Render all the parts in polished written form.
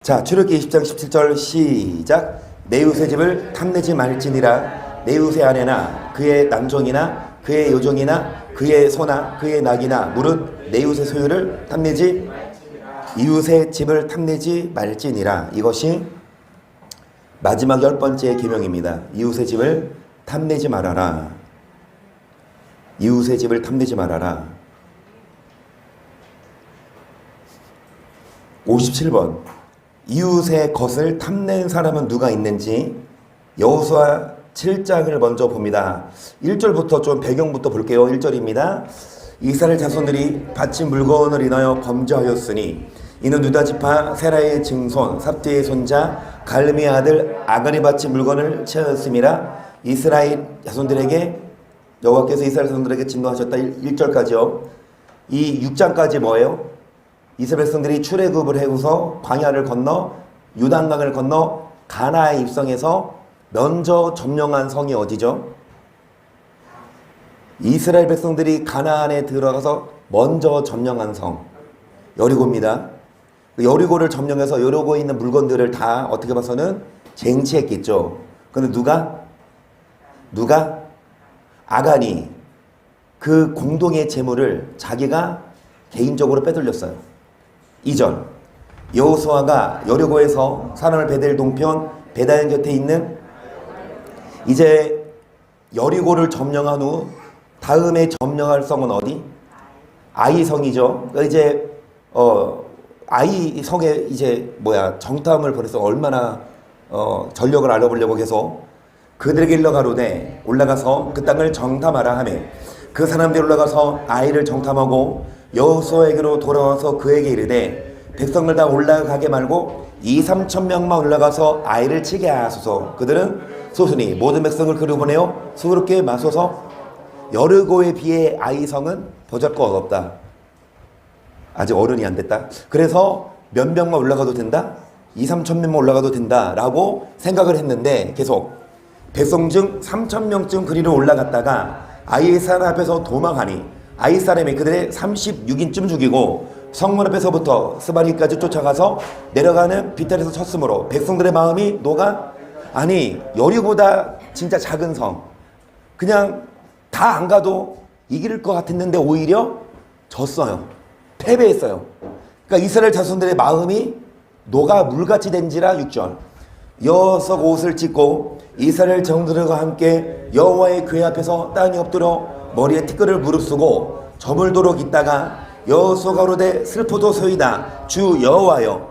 자, 출애굽기 20장 17절 시작. 내 이웃의 집을 탐내지 말지니라. 내 이웃의 아내나 그의 남종이나 그의 여종이나 그의 소나 그의 낙이나 무릇 내 이웃의 소유를 탐내지 이웃의 집을 탐내지 말지니라. 이것이 마지막 10번째 계명입니다. 이웃의 집을 탐내지 말아라. 이웃의 집을 탐내지 말아라. 57번. 이웃의 것을 탐낸 사람은 누가 있는지 여호수아 7장을 먼저 봅니다. 1절부터 좀 배경부터 볼게요. 1절입니다. 이스라엘 자손들이 바친 물건을 인하여 범죄하였으니 이는 유다 지파 세라의 증손 삽디의 손자 갈미의 아들 아간이 바친 물건을 취하였음이라. 이스라엘 자손들에게 여호와께서 이스라엘 자손들에게 진노하셨다. 1절까지요. 이 6장까지 뭐예요? 이스라엘 백성들이 출애굽을 해고서 광야를 건너 요단강을 건너 가나안에 입성해서 먼저 점령한 성이 어디죠? 이스라엘 백성들이 가나안에 들어가서 먼저 점령한 성 여리고입니다. 여리고를 점령해서 여리고에 있는 물건들을 다 어떻게 봐서는 쟁취했겠죠. 그런데 누가? 아간이 그 공동의 재물을 자기가 개인적으로 빼돌렸어요. 2절. 여호수아가 여리고에서 사람을 베델 동편 베다인 곁에 있는 이제 여리고를 점령한 후 다음에 점령할 성은 어디? 아이 성이죠. 그러니까 이제 아이 성에 이제 정탐을 벌여서 얼마나 전력을 알아보려고 해서 그들에게 일러가로되 올라가서 그 땅을 정탐하라 하매 그 사람들이 올라가서 아이를 정탐하고 여호수아에게로 돌아와서 그에게 이르되 백성을 다 올라가게 말고 2-3천 명만 올라가서 아이를 치게 하소서. 그들은 소순이 모든 백성을 그리로 보내어 수고롭게 마소서. 여리고에 비해 아이성은 보잘것 없다. 아직 어른이 안 됐다. 그래서 몇 명만 올라가도 된다? 2-3천 명만 올라가도 된다 라고 생각을 했는데 계속 백성 중 3천 명쯤 그리로 올라갔다가 아이 사람 앞에서 도망하니 아이 사람이 그들의 36인쯤 죽이고 성문 앞에서부터 스바리까지 쫓아가서 내려가는 비탈에서 쳤으므로 백성들의 마음이 녹아. 아니 여리고보다 진짜 작은 성 그냥 다 안 가도 이길 것 같았는데 오히려 졌어요. 패배했어요. 그러니까 이스라엘 자손들의 마음이 녹아 물같이 된지라. 6절. 여호수아가 옷을 찢고 이스라엘 정들과 함께 여호와의 궤 앞에서 땅에 엎드려 머리에 티끌을 무릅쓰고 저물도록 있다가 여호수아가 가로되 슬프도소이다 주 여호와여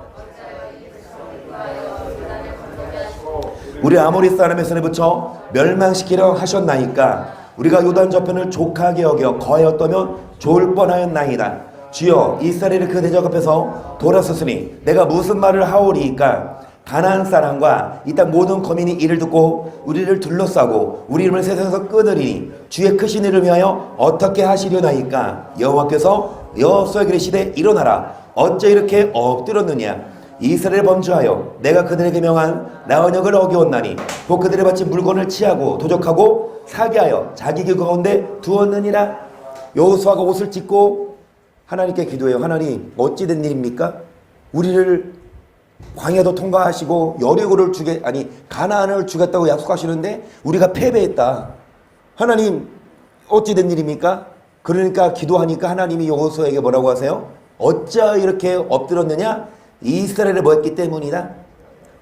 우리 아모리 사람의 손에 붙여 멸망시키려 하셨나이까 우리가 요단 저편을 족하게 여겨 거하였다면 좋을 뻔하였나이다. 주여 이스라엘의 그 대적 앞에서 돌아섰으니 내가 무슨 말을 하오리이까. 가나안 사람과 이 땅 모든 거민이 이를 듣고 우리를 둘러싸고 우리 이름을 세상에서 끊으리니 주의 크신 이를 위하여 어떻게 하시려나이까. 여호와께서 여호수아에게 이르시되 일어나라. 어째 이렇게 엎드렸느냐. 이스라엘을 범죄하여 내가 그들에게 명한 나 언약을 어기었나니 곧 그들의 바친 물건을 취하고 도적하고 사기하여 자기 길 가운데 두었느니라. 여호수아가 옷을 찢고 하나님께 기도해요. 하나님 어찌 된 일입니까? 우리를 광야도 통과하시고 여리고를 가나안을 주겠다고 약속하시는데 우리가 패배했다. 하나님 어찌 된 일입니까? 그러니까 기도하니까 하나님이 여호수아에게 뭐라고 하세요? 어찌 이렇게 엎드렸느냐? 이스라엘을 뭐 했기 때문이다?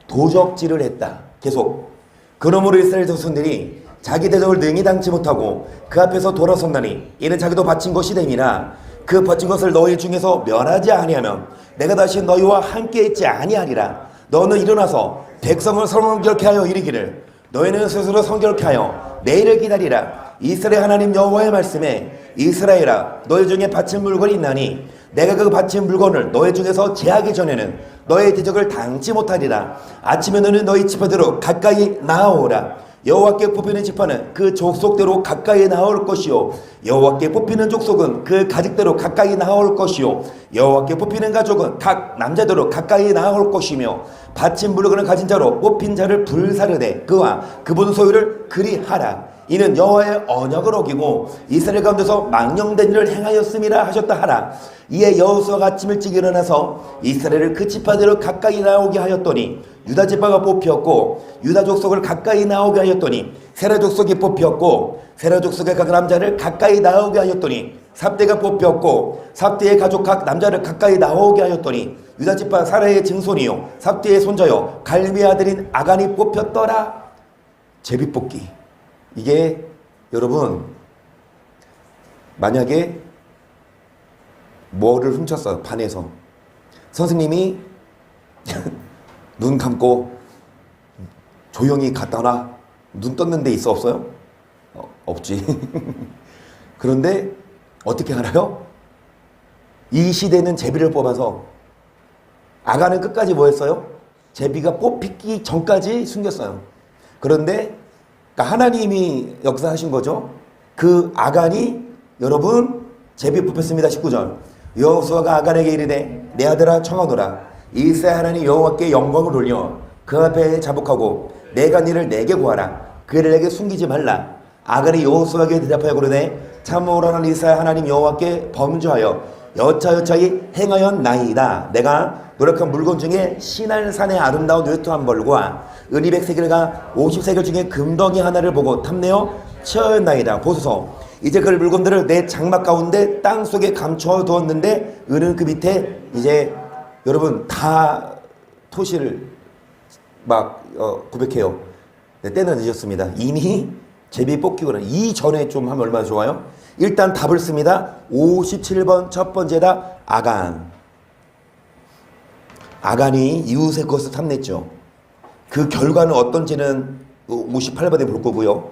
도적질을 했다. 계속. 그러므로 이스라엘 자손들이 자기 대적을 능히 당치 못하고 그 앞에서 돌아섰나니 이는 자기도 바친 것이 됨이라. 그 바친 것을 너희 중에서 멸하지 아니하면 내가 다시 너희와 함께 있지 아니하리라. 너는 일어나서 백성을 성결케 하여 이르기를 너희는 스스로 성결케 하여 내일을 기다리라. 이스라엘 하나님 여호와의 말씀에 이스라엘아 너희 중에 바친 물건이 있나니 내가 그 바친 물건을 너희 중에서 제하기 전에는 너의 대적을 당치 못하리라. 아침에 너는 너희 지파대로 가까이 나아오라. 여호와께 뽑히는 지파는 그 족속대로 가까이 나올 것이요 여호와께 뽑히는 족속은 그 가족대로 가까이 나올 것이요 여호와께 뽑히는 가족은 각 남자대로 가까이 나올 것이며 바친 물건을 가진 자로 뽑힌 자를 불사르되 그와 그분 소유를 그리하라. 이는 여호와의 언약을 어기고 이스라엘 가운데서 망령된 일을 행하였음이라 하셨다 하라. 이에 여호수아가 아침 일찍 일어나서 이스라엘을 그 지파대로 가까이 나오게 하였더니 유다 지파가 뽑혔고 유다 족속을 가까이 나오게 하였더니 세라 족속이 뽑혔고 세라 족속의 각 남자를 가까이 나오게 하였더니 삽대가 뽑혔고 삽대의 가족 각 남자를 가까이 나오게 하였더니 유다 지파 사라의 증손이요 삽대의 손자요 갈미의 아들인 아간이 뽑혔더라. 제비뽑기. 이게 여러분 만약에 뭐를 훔쳤어요. 반에서 선생님이 눈 감고 조용히 갔다 와. 눈 떴는 데 있어 없어요? 없지. 그런데 어떻게 알아요? 이 시대는 제비를 뽑아서 아간은 끝까지 뭐 했어요? 제비가 뽑히기 전까지 숨겼어요. 그런데 그러니까 하나님이 역사하신 거죠. 그 아간이 여러분 제비 뽑혔습니다. 19절 여호수아가 아간에게 이르되 내 아들아 청하노라. 이스라엘 하나님 여호와께 영광을 돌려 그 앞에 자복하고 내가 너를 내게 구하라. 그를 내게 숨기지 말라. 아간이 여호수아에게 대답하여 그러되 참으로 나는 이스라엘 하나님 여호와께 범죄하여 여차여차히 행하였나이다. 내가 노력한 물건 중에 시날산의 아름다운 외투 한 벌과 은이 100세겔과 50세겔 중에 금덩이 하나를 보고 탐내어 치었나이다. 보소서 이제 그 물건들을 내 장막 가운데 땅속에 감춰 두었는데 은은 그 밑에 이제 여러분 다 토시를 막 고백해요. 네, 때는 늦었습니다. 이미 제비 뽑기거나 이전에 좀 하면 얼마나 좋아요? 일단 답을 씁니다. 57번 첫 번째다. 아간. 아간이 이웃의 것을 탐냈죠. 그 결과는 어떤지는 58번에 볼 거고요.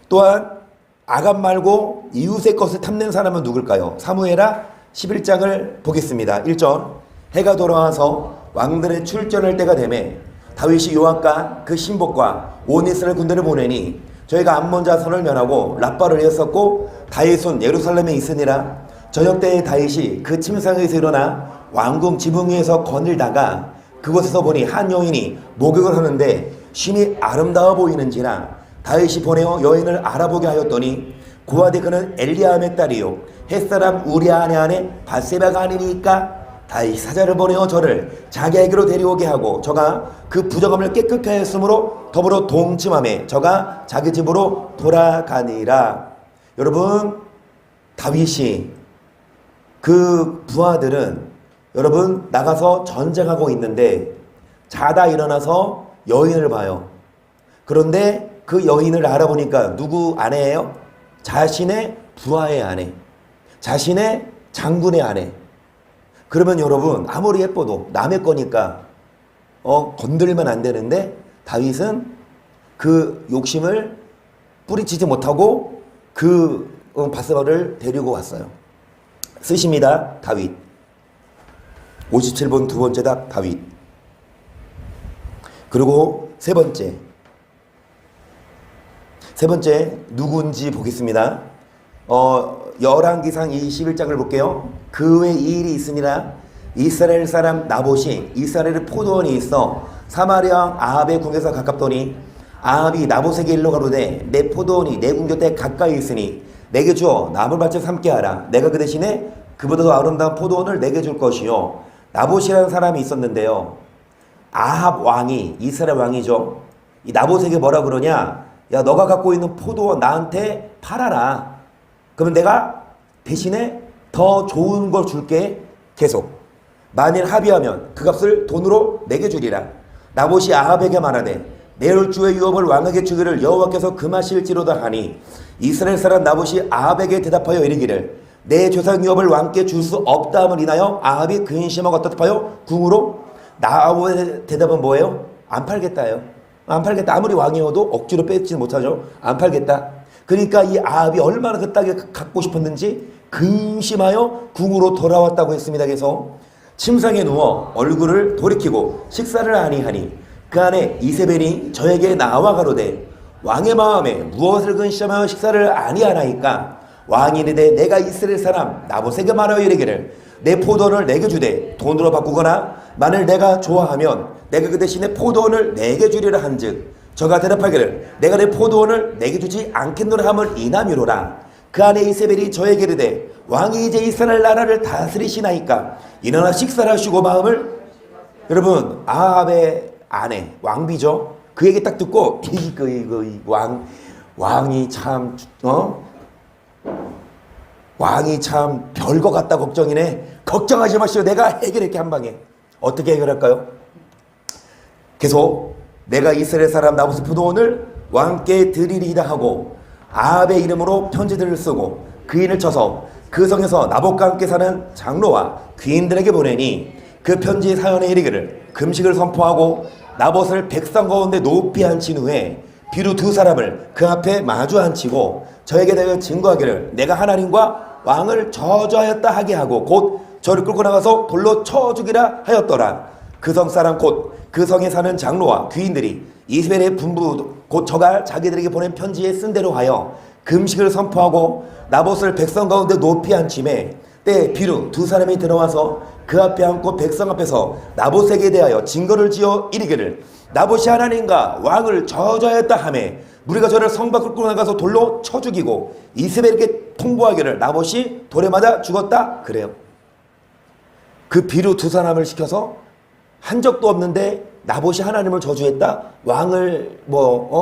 또한 아간 말고 이웃의 것을 탐낸 사람은 누굴까요? 사무엘하 11장을 보겠습니다. 1절 해가 돌아와서 왕들의 출전할 때가 되매 다윗이 요압과 그 신복과 온 이스라엘 군대를 보내니 저희가 암몬 자손을 면하고 라빠를 이었었고 다윗은 예루살렘에 있으니라. 저녁 때에 다윗이 그 침상에서 일어나 왕궁 지붕 위에서 거닐다가 그곳에서 보니 한 여인이 목욕을 하는데 심히 아름다워 보이는지라. 다윗이 보내어 여인을 알아보게 하였더니 고아대 그는 엘리암의 딸이요 햇사람 우리아 아내 바세바가 아니니까. 다윗이 사자를 보내어 저를 자기에게로 데려오게 하고 저가 그 부정함을 깨끗게 하였으므로 더불어 동침하며 저가 자기 집으로 돌아가니라. 여러분 다윗이 그 부하들은 여러분 나가서 전쟁하고 있는데 자다 일어나서 여인을 봐요. 그런데 그 여인을 알아보니까 누구 아내예요? 자신의 부하의 아내, 자신의 장군의 아내. 그러면 여러분 아무리 예뻐도 남의 거니까 건들면 안 되는데 다윗은 그 욕심을 뿌리치지 못하고 그 바세바를 데리고 왔어요. 쓰십니다. 다윗. 57번 두 번째 답 다윗. 그리고 세 번째 누군지 보겠습니다. 열왕기상 21장을 볼게요. 그 외에 이 일이 있으니라. 이스라엘 사람 나봇이 이스라엘의 포도원이 있어 사마리아 왕 아합의 궁에서 가깝더니 아합이 나봇에게 일러 가로되 내 포도원이 내 궁 곁에 가까이 있으니 내게 주어 나물밭을 삼게 하라. 내가 그 대신에 그보다 더 아름다운 포도원을 내게 줄 것이요. 나봇이라는 사람이 있었는데요. 아합 왕이 이스라엘 왕이죠. 이 나봇에게 뭐라 그러냐? 야 너가 갖고 있는 포도원 나한테 팔아라. 그러면 내가 대신에 더 좋은 걸 줄게. 계속 만일 합의하면 그 값을 돈으로 내게 주리라. 나봇이 아합에게 말하되 내일 주의 유업을 왕에게 주기를 여호와께서 금하실지로다 하니 이스라엘 사람 나봇이 아합에게 대답하여 이르기를 내 조상 유업을 왕께 줄 수 없다 함을 인하여 아합이 근심하고 대답하여 궁으로. 나봇의 대답은 뭐예요? 안 팔겠다예요. 안 팔겠다. 아무리 왕이어도 억지로 뺏지는 못하죠. 안 팔겠다. 그러니까 이 아합이 얼마나 그 땅을 갖고 싶었는지 근심하여 궁으로 돌아왔다고 했습니다. 그래서 침상에 누워 얼굴을 돌이키고 식사를 아니하니 그 안에 이세벨이 저에게 나와 가로되 왕의 마음에 무엇을 근심하여 식사를 아니하나이까. 왕이 이르되 내가 이스라엘 사람 나봇에게 말하여 이르기를 내 포도원을 내게 주되 돈으로 바꾸거나 만일 내가 좋아하면 내가 그 대신에 포도원을 내게 주리라 한즉 저가 대답하기를 내가 내 포도원을 내게 주지 않겠노라 함을 이남이로라. 그 안에 이세벨이 저에게 이르되 왕이 이제 이스라엘 나라를 다스리시나이까 일어나 식사를 하시고 마음을. 여러분 아합의 아내 왕비죠. 그 얘기 딱 듣고 왕이 참 왕이 참 별거 같다 걱정이네. 걱정하지 마시오. 내가 해결할게 한 방에. 어떻게 해결할까요? 계속 내가 이스라엘 사람 나봇의 포도원을 왕께 드리리이다 하고 아합의 이름으로 편지들을 쓰고 그인을 쳐서 그 성에서 나봇과 함께 사는 장로와 귀인들에게 보내니 그 편지 사연에 이르기를 금식을 선포하고 나봇을 백성 가운데 높이 앉힌 후에 비루 두 사람을 그 앞에 마주 앉히고 저에게 대하여 증거하기를 내가 하나님과 왕을 저주하였다 하게 하고 곧 저를 끌고 나가서 돌로 쳐 죽이라 하였더라. 그 성 사람 곧 그 성에 사는 장로와 귀인들이 이스벨의 분부 곧 저가 자기들에게 보낸 편지에 쓴 대로 하여 금식을 선포하고 나봇을 백성 가운데 높이 앉힘에 때 비루 두 사람이 들어와서 그 앞에 앉고 백성 앞에서 나봇에게 대하여 증거를 지어 이르기를 나봇이 하나님과 왕을 저주하였다 하매 우리가 저를 성 밖으로 끌고 나가서 돌로 쳐 죽이고 이스벨에게 통보하기를 나봇이 돌에 맞아 죽었다 그래요. 그 비루 두 사람을 시켜서 한 적도 없는데 나봇이 하나님을 저주했다, 왕을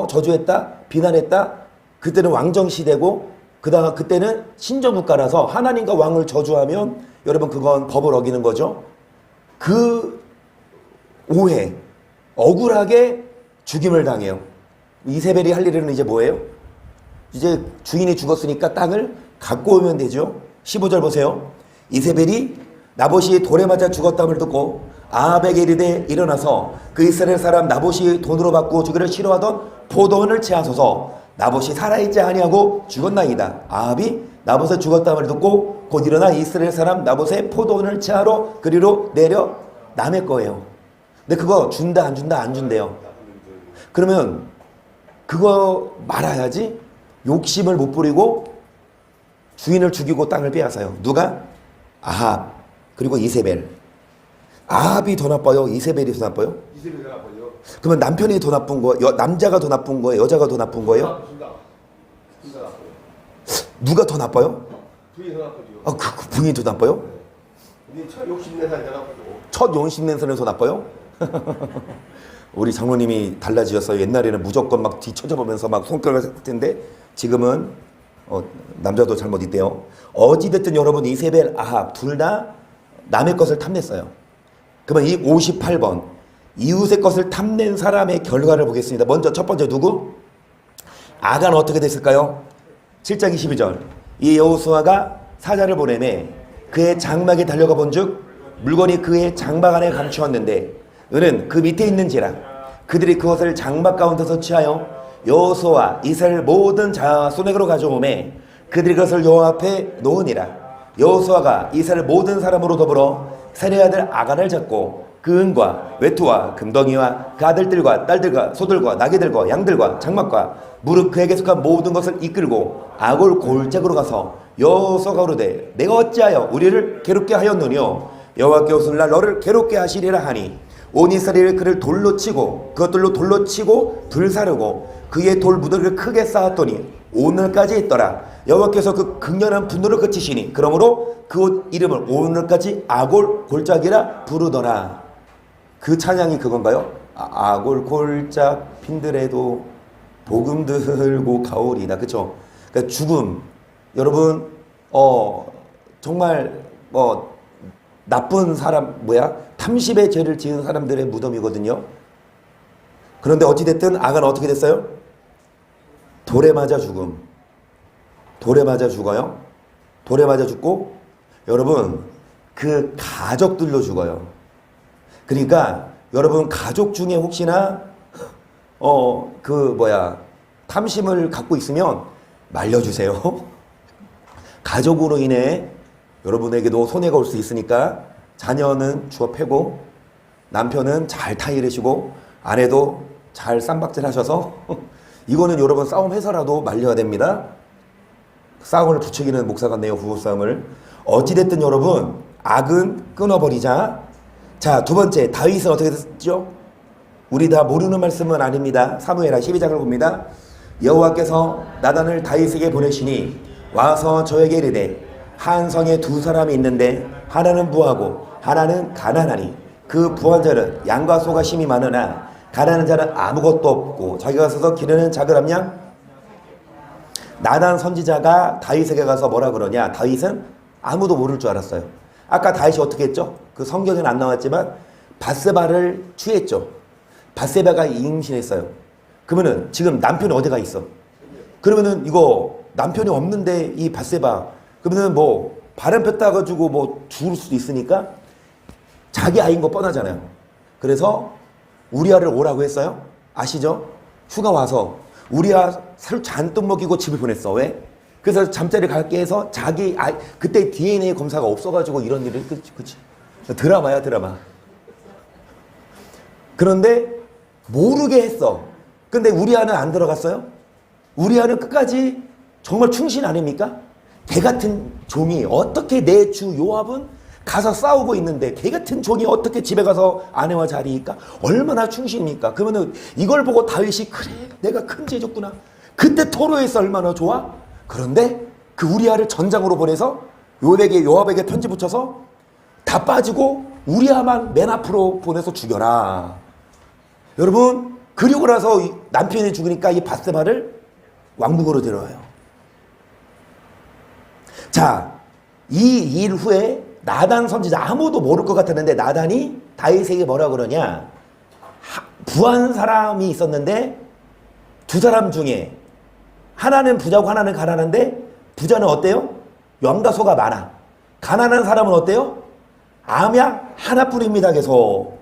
저주했다, 비난했다. 그때는 왕정 시대고 그때는 신정 국가라서 하나님과 왕을 저주하면 여러분 그건 법을 어기는 거죠. 그 오해 억울하게 죽임을 당해요. 이세벨이 할 일은 이제 뭐예요? 이제 주인이 죽었으니까 땅을 갖고 오면 되죠. 15절 보세요. 이세벨이 나봇이 돌에 맞아 죽었다음을 듣고 아합에게 이르되 일어나서 그 이스라엘 사람 나봇이 돈으로 받고 주기를 싫어하던 포도원을 채하소서. 나봇이 살아있지 아니하고 죽었나이다. 아합이 나봇의 죽었다음을 듣고 곧 일어나 이스라엘 사람 나봇의 포도원을 채하러 그리로 내려 남의 거예요. 근데 그거 준다 안 준다 안 준대요. 그러면 그거 말아야지. 욕심을 못 부리고 주인을 죽이고 땅을 빼앗아요. 누가? 아합 그리고 이세벨. 아합이 더 나빠요? 이세벨이 더 나빠요? 이세벨이 더 나빠요. 그러면 남편이 더 나쁜 거예요? 남자가 더 나쁜 거예요? 여자가 더 나쁜 거예요? 둘 다 나빠요. 누가 더 나빠요? 부인이 더 나쁘죠. 아, 그 부인이 더 나빠요? 네. 첫 욕심낸 사람이 더 나쁘죠. 첫 용심낸 사람이 더 나빠요? 우리 장로님이 달라지셨어요. 옛날에는 무조건 막 뒤쳐져보면서 막 손가락을 했을 텐데 지금은 남자도 잘못 있대요. 어찌됐든 여러분 이세벨, 아합 둘 다 남의 것을 탐냈어요. 그러면 이 58번 이웃의 것을 탐낸 사람의 결과를 보겠습니다. 먼저 첫 번째 누구? 아간 어떻게 됐을까요? 7장 22절 이 여호수아가 사자를 보내매 그의 장막에 달려가 본즉 물건이 그의 장막 안에 감추었는데 은은 그 밑에 있는지라 그들이 그것을 장막 가운데서 취하여 여호수아와 이스라엘 모든 자 소넥으로 가져오매 그들이 그것을 여호와 앞에 놓으니라. 여호수아가 이스라엘 모든 사람으로 더불어 세례 아들 아간을 잡고 그 은과 외투와 금덩이와 그 아들들과 딸들과 소들과 나귀들과 양들과 장막과 무릇 그에게 속한 모든 것을 이끌고 아골 골짜기로 가서 여호수아가 이르되 내가 어찌하여 우리를 괴롭게 하였느뇨 여호와께 오늘날 너를 괴롭게 하시리라 하니 온 이스라엘이 그를 돌로 치고 그것들로 돌로 치고 불사르고 그의 돌 무더기를 크게 쌓았더니 오늘까지 있더라. 여호와께서 그 극렬한 분노를 그치시니 그러므로 그 옷 이름을 오늘까지 아골 골짜기라 부르더라. 그 찬양이 그건가요? 아골 골짝 핀들에도 복음 들고 가오리다. 그쵸? 그러니까 죽음 여러분 정말 나쁜 사람 탐심의 죄를 지은 사람들의 무덤이거든요. 그런데 어찌됐든 아간 어떻게 됐어요? 돌에 맞아 죽음. 돌에 맞아 죽어요. 돌에 맞아 죽고 여러분 그 가족들로 죽어요. 그러니까 여러분 가족 중에 혹시나 탐심을 갖고 있으면 말려주세요. 가족으로 인해 여러분에게도 손해가 올 수 있으니까 자녀는 주워 패고 남편은 잘 타이르시고 아내도 잘 쌈박질 하셔서 이거는 여러분 싸움해서라도 말려야 됩니다. 싸움을 부추기는 목사 같네요. 부부싸움을. 어찌됐든 여러분 악은 끊어버리자. 자, 두 번째 다윗은 어떻게 됐죠? 우리 다 모르는 말씀은 아닙니다. 사무엘하 12장을 봅니다. 여호와께서 나단을 다윗에게 보내시니 와서 저에게 이르되 한 성에 두 사람이 있는데 하나는 부하고 하나는 가난하니 그 부한 자는 양과 소가 심이 많으나 가난한 자는 아무것도 없고 자기가 서서 기르는 작은 양. 나단 선지자가 다윗에게 가서 뭐라 그러냐. 다윗은 아무도 모를 줄 알았어요. 아까 다윗이 어떻게 했죠? 그 성경에는 안 나왔지만 밧세바를 취했죠. 밧세바가 임신했어요. 그러면은 지금 남편이 어디가 있어? 그러면은 이거 남편이 없는데 이 밧세바 그러면은 뭐 바람 폈다 가지고 뭐 죽을 수도 있으니까 자기 아이인 거 뻔하잖아요. 그래서 우리아를 오라고 했어요. 아시죠? 휴가 와서 우리아 살 잔뜩 먹이고 집을 보냈어. 왜? 그래서 잠자리 갈게 해서 자기 아이 그때 DNA 검사가 없어가지고 이런 일을 그치? 드라마야 드라마. 그런데 모르게 했어. 근데 우리아는 안 들어갔어요. 우리아는 끝까지 정말 충신 아닙니까? 개 같은 종이 어떻게 내 주 요압은 가서 싸우고 있는데 개 같은 종이 어떻게 집에 가서 아내와 자리니까 얼마나 충신입니까? 그러면은 이걸 보고 다윗이 그래 내가 큰 죄 졌구나. 그때 토로했어 얼마나 좋아? 그런데 그 우리아를 전장으로 보내서 요압에게 편지 붙여서 다 빠지고 우리아만 맨 앞으로 보내서 죽여라. 여러분 그리고 나서 남편이 죽으니까 이 밧세바를 왕궁으로 데려와요. 자, 이 일 후에 나단 선지자 아무도 모를 것 같았는데 나단이 다윗에게 뭐라 그러냐. 부한 사람이 있었는데 두 사람 중에 하나는 부자고 하나는 가난한데 부자는 어때요? 양과 소가 많아. 가난한 사람은 어때요? 암양 하나뿐입니다. 계속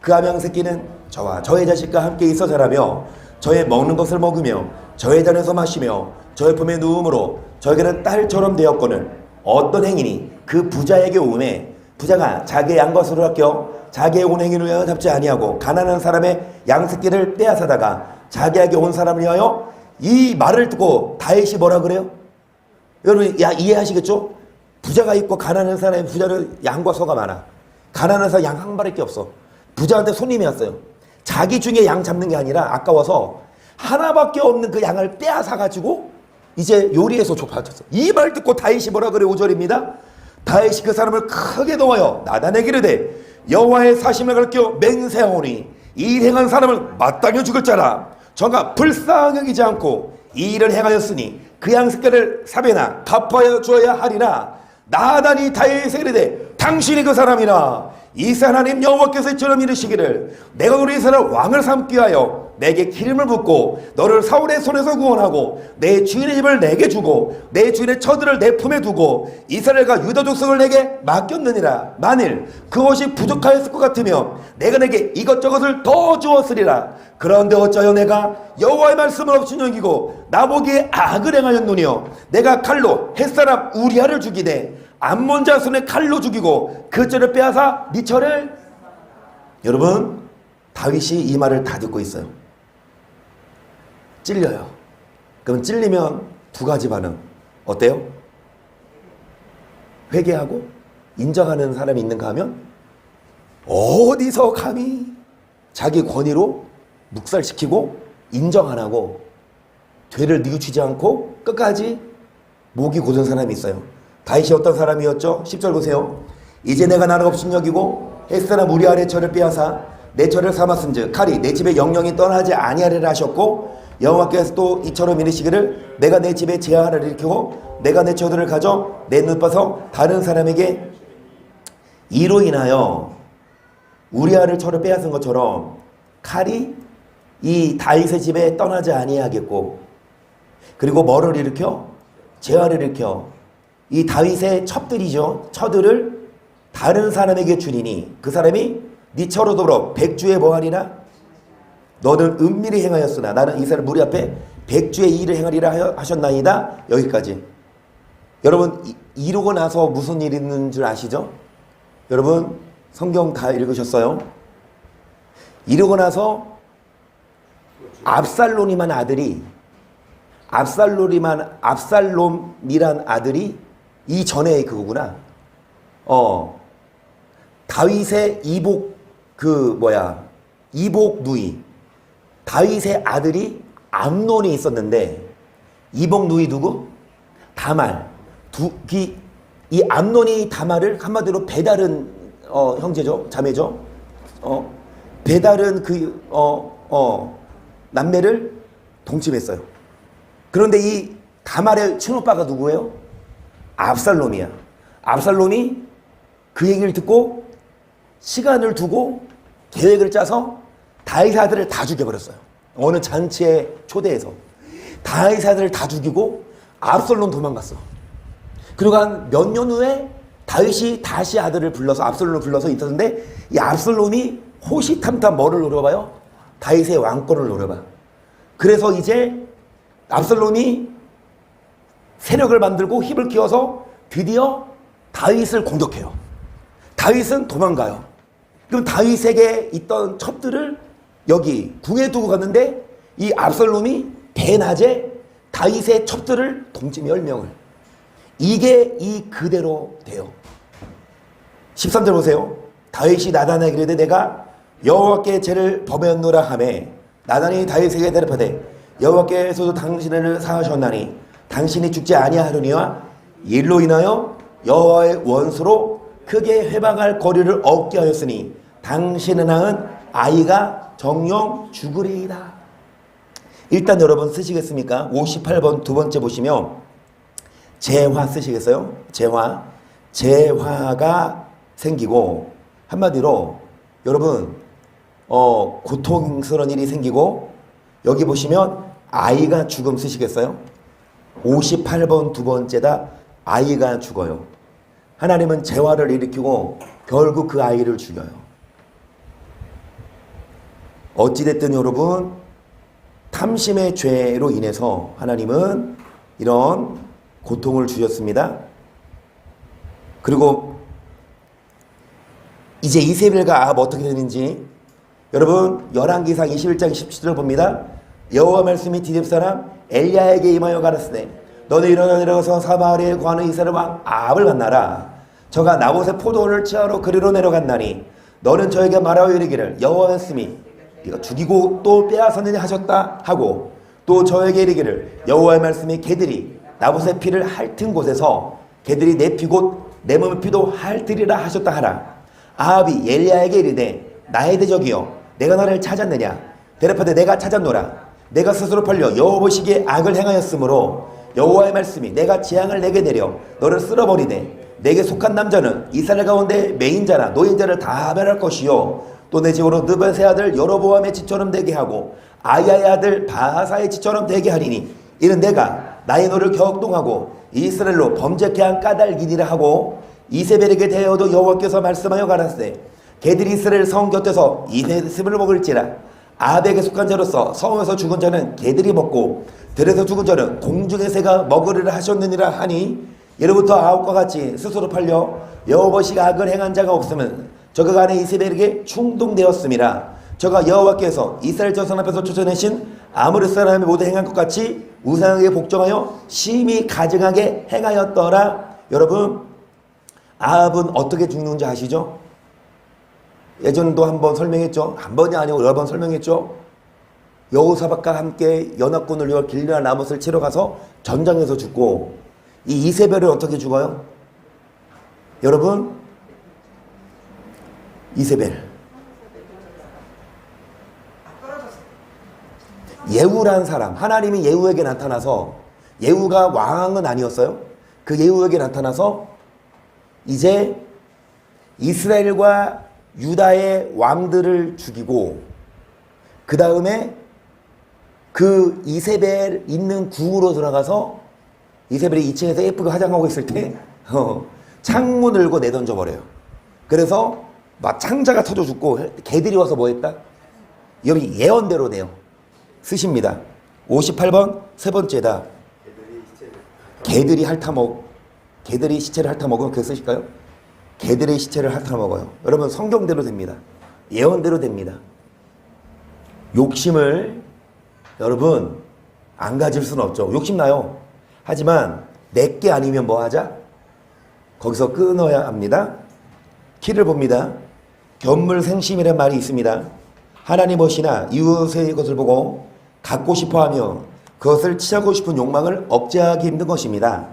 그 암양 새끼는 저와 저의 자식과 함께 있어 자라며 저의 먹는 것을 먹으며 저의 잔에서 마시며 저의 품에 누움으로 저에게는 딸처럼 되었거늘 어떤 행인이 그 부자에게 오매 부자가 자기의 양과 소를 아껴 자기의 온 행인을 위하여 잡지 아니하고 가난한 사람의 양새끼를 빼앗아다가 자기에게 온 사람을 위하여 이 말을 듣고 다윗이 뭐라 그래요? 여러분 이해하시겠죠? 부자가 있고 가난한 사람의 부자는 양과 소가 많아. 가난한 사람 양 한 마리밖에 없어. 부자한테 손님이 왔어요. 자기 중에 양 잡는 게 아니라 아까워서 하나밖에 없는 그 양을 빼앗아가지고 이제 요리해서 좁아졌어. 이 말 듣고 다윗이 뭐라 그래? 5절입니다. 다윗이 그 사람을 크게 놓아여 나단에게 이르되 여호와의 사심을 가르쳐 맹세하오니 이 일 행한 사람을 마땅히 죽을 자라. 저가 불쌍히 여기지 않고 이 일을 행하였으니 그 양 새끼를 삽에나 갚아야 주어야 하리라. 나단이 다윗에게 이르되 당신이 그 사람이라. 이스라엘 하나님 여호와께서 이처럼 이르시기를 내가 우리 이스라엘 왕을 삼기 위하여 내게 기름을 붓고 너를 사울의 손에서 구원하고 내 주인의 집을 내게 주고 내 주인의 처들을 내 품에 두고 이스라엘과 유다 족속을 내게 맡겼느니라. 만일 그것이 부족하였을 것 같으면 내가 내게 이것저것을 더 주었으리라. 그런데 어찌하여 내가 여호와의 말씀을 없인 여기고 나보기에 악을 행하였느뇨. 내가 칼로 햇사람 우리아를 죽이되 암몬 자손의 칼로 죽이고 그 젖을 빼앗아 네 처를. 여러분 다윗이 이 말을 다 듣고 있어요. 찔려요. 그럼 찔리면 두 가지 반응 어때요? 회개하고 인정하는 사람이 있는가 하면 어디서 감히 자기 권위로 묵살시키고 인정 안 하고 죄를 뉘우치지 않고 끝까지 목이 곧은 사람이 있어요. 다윗이 어떤 사람이었죠? 10절 보세요. 이제 내가 나를 없인 여기고 햇사람 우리아의 처를 빼앗아 내 처를 삼았은즉 칼이 내 집에 영영이 떠나지 아니하리라 하셨고 여호와께서 또 이처럼 이르시기를 내가 내 집에 재앙을 일으키고 내가 내 처들을 가져 내 눈 빠서 다른 사람에게 이로 인하여 우리아를 처를 빼앗은 것처럼 칼이 이 다윗의 집에 떠나지 아니하겠고 그리고 뭐를 일으켜? 재앙을 일으켜 이 다윗의 첩들이죠. 처들을 다른 사람에게 주리니 그 사람이 네 처로 더불어 백주에 뭐하리라? 너는 은밀히 행하였으나 나는 이스라엘 무리 앞에 백주의 일을 행하리라 하셨나이다. 여기까지. 여러분 이러고 나서 무슨 일이 있는 줄 아시죠? 여러분 성경 다 읽으셨어요? 이러고 나서 압살롬이란 아들이 이전에 그거구나. 다윗의 이복 이복 누이 다윗의 아들이 암논이 있었는데 이복 누이 누구? 다말. 이 암논이 다말을 한마디로 배다른 형제죠, 자매죠. 배다른 남매를 동침했어요. 그런데 이 다말의 친오빠가 누구예요? 압살롬이야. 압살롬이 그 얘기를 듣고 시간을 두고 계획을 짜서 다윗 아들을 다 죽여버렸어요. 어느 잔치에 초대해서 다윗 아들을 다 죽이고 압살롬 도망갔어. 그리고 한 몇 년 후에 다윗이 다시 아들을 불러서 압살롬을 불러서 있었는데 이 압살롬이 호시탐탐 뭐를 노려봐요? 다윗의 왕권을 노려봐. 그래서 이제 압살롬이 세력을 만들고 힘을 키워서 드디어 다윗을 공격해요. 다윗은 도망가요. 그럼 다윗에게 있던 첩들을 여기 궁에 두고 갔는데 이 압살롬이 대낮에 다윗의 첩들을 동침 10명을. 이게 이 그대로 돼요. 13절 보세요. 다윗이 나단에게 이르되 내가 여호와께 죄를 범하였노라 하매 나단이 다윗에게 대답하되 여호와께서도 당신을 사하셨나니 당신이 죽지 아니하려니와 일로 인하여 여호와의 원수로 크게 회방할 거리를 얻게 하였으니 당신을 낳은 아이가 정령 죽으리이다. 일단 여러분 쓰시겠습니까? 58번 두 번째 보시면 재화 쓰시겠어요? 재화가 생기고 한마디로 여러분 고통스러운 일이 생기고 여기 보시면 아이가 죽음 쓰시겠어요? 58번 두 번째다. 아이가 죽어요. 하나님은 재화를 일으키고 결국 그 아이를 죽여요. 어찌됐든 여러분 탐심의 죄로 인해서 하나님은 이런 고통을 주셨습니다. 그리고 이제 이세벨과 아합 어떻게 되는지 여러분 열왕기상 21장 27절 봅니다. 여호와 말씀이 디뎁 사람 엘리야에게 임하여 가라사대 너는 일어나 내려가서 사마리아에 거하는 이스라엘 왕 아합을 만나라. 저가 나봇의 포도원을 치하러 그리로 내려갔나니 너는 저에게 말하여 이르기를 여호와 말씀이 네가 죽이고 또 빼앗았느냐 하셨다 하고 또 저에게 이르기를 여호와의 말씀이 개들이 나봇의 피를 핥은 곳에서 개들이 내 피 곧 내 몸의 피도 핥으리라 하셨다 하라. 아합이 엘리야에게 이르되 나의 대적이여 내가 너를 찾았느냐 대답하되 내가 찾았노라. 내가 스스로 팔려 여호와 보시기에 악을 행하였으므로 여호와의 말씀이 내가 재앙을 내게 내려 너를 쓸어버리되 내게 속한 남자는 이스라엘 가운데 매인자나 노인자를 다 멸할 것이요 또 내 집으로 느밧의 아들 여로보암의 집처럼 되게 하고 아야의 아들 바하사의 집처럼 되게 하리니 이는 내가 나의 노를 격동하고 이스라엘로 범죄케 한 까닭이니라 하고 이세벨에게 대하여도 여호와께서 말씀하여 가라사대 개들이 이스라엘 성 곁에서 이세벨을 먹을지라. 아합에게 속한 자로서 성에서 죽은 자는 개들이 먹고 들에서 죽은 자는 공중의 새가 먹으리라 하셨느니라 하니 예로부터 아합과 같이 스스로 팔려 여호와 보시기에 악을 행한 자가 없으면 저가 간에 이세벨에게 충동되었음이라. 저가 여호와께서 이스라엘 자손 앞에서 쫓아내신 아모리 사람이 모두 행한 것 같이 우상에게 복종하여 심히 가증하게 행하였더라. 여러분 아합은 어떻게 죽는지 아시죠? 예전도 한번 설명했죠. 한 번이 아니고 여러 번 설명했죠. 여호사밧과 함께 연합군을 이어 길르앗 라못을 치러 가서 전장에서 죽고 이 이세벨은 어떻게 죽어요? 여러분 이세벨 예후란 사람 하나님이 예후에게 나타나서 예후가 왕은 아니었어요. 그 예후에게 나타나서 이제 이스라엘과 유다의 왕들을 죽이고 그 다음에 그 이세벨 있는 궁으로 들어가서 이세벨이 2층에서 예쁘게 화장하고 있을 때 창문 열고 내던져 버려요. 그래서 막 창자가 터져 죽고 개들이 와서 뭐 했다? 여기 예언대로 돼요. 쓰십니다. 58번 세 번째다. 개들이 시체를 핥아먹으면 그거 쓰실까요? 개들의 시체를 핥아먹어요. 여러분 성경대로 됩니다. 예언대로 됩니다. 욕심을 여러분 안 가질 수는 없죠. 욕심나요. 하지만 내게 아니면 뭐 하자? 거기서 끊어야 합니다. 키를 봅니다. 견물생심이라는 말이 있습니다. 하나님 것이나 이웃의 것을 보고 갖고 싶어하며 그것을 취하고 싶은 욕망을 억제하기 힘든 것입니다.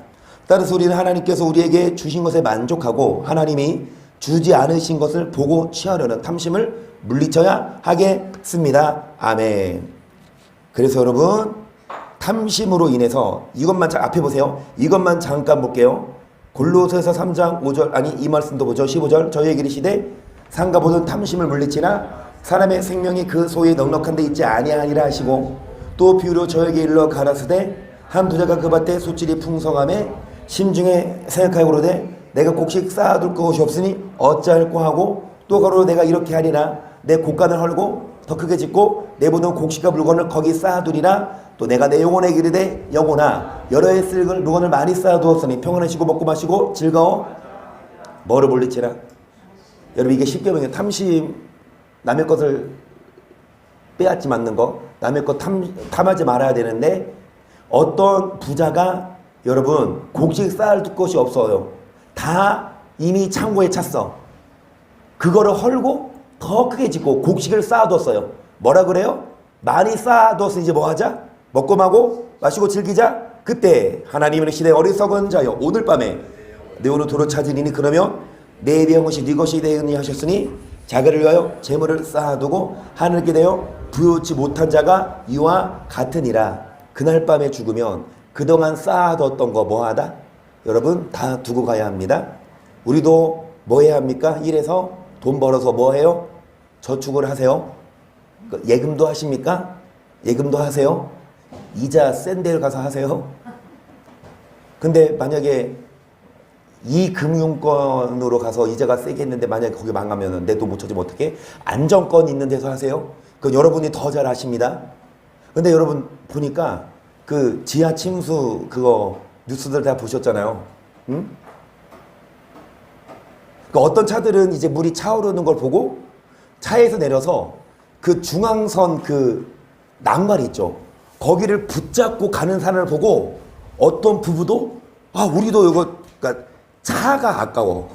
따라서 우리는 하나님께서 우리에게 주신 것에 만족하고 하나님이 주지 않으신 것을 보고 취하려는 탐심을 물리쳐야 하겠습니다. 아멘. 그래서 여러분, 탐심으로 인해서 이것만 앞에 보세요. 이것만 잠깐 볼게요. 골로새서 3장 5절, 아니 이 말씀도 보죠. 15절, 저희에게 이르시되 상과 모든 탐심을 물리치나 사람의 생명이 그 소에 넉넉한 데 있지 아니하니라 하시고, 또 비유로 저에게 일러 가라사대 한 부자가 그 밭에 소질이 풍성함에 심중에 생각하여 그러되 내가 곡식 쌓아둘 것이 없으니 어찌할꼬 하고, 또 가로로 내가 이렇게 하리라 내 곡간을 헐고 더 크게 짓고 내 모든 곡식과 물건을 거기 쌓아두리라. 또 내가 내 영혼에게 이르되 영혼아 여러 해 쓸 물건을 많이 쌓아두었으니 평안하시고 먹고 마시고 즐거워 뭐를 물리치라. 여러분, 이게 쉽게 보면 탐심, 남의 것을 빼앗지 않는 거, 남의 것 탐하지 말아야 되는데, 어떤 부자가 여러분 곡식 쌓을 곳이 없어요. 다 이미 창고에 찼어. 그거를 헐고 더 크게 짓고 곡식을 쌓아뒀어요. 뭐라 그래요? 많이 쌓아뒀으니 이제 뭐 하자? 먹고 마고 마시고 즐기자. 그때 하나님은 시대 어리석은 자여 오늘 밤에 내 오늘 도로 찾으리니 그러면 내 대한 것이 네 것이 되으니 하셨으니 자기를 위하여 재물을 쌓아두고 하늘께 대어 부여치 못한 자가 이와 같으니라. 그날 밤에 죽으면 그동안 쌓아뒀던 거 뭐하다? 여러분 다 두고 가야 합니다. 우리도 뭐 해야 합니까? 일해서 돈 벌어서 뭐 해요? 저축을 하세요. 예금도 하십니까? 예금도 하세요. 이자 센 데를 가서 하세요. 근데 만약에 이 금융권으로 가서 이자가 세게 했는데 만약에 거기 망하면 내 돈 못 찾으면 어떻게? 안정권 있는 데서 하세요. 그 여러분이 더 잘 아십니다. 근데 여러분 보니까 그 지하 침수 그거 뉴스들 다 보셨잖아요. 응? 그 어떤 차들은 이제 물이 차오르는 걸 보고 차에서 내려서 그 중앙선 그 난간 있죠. 거기를 붙잡고 가는 사람을 보고 어떤 부부도 우리도 이거 그러니까 차가 아까워.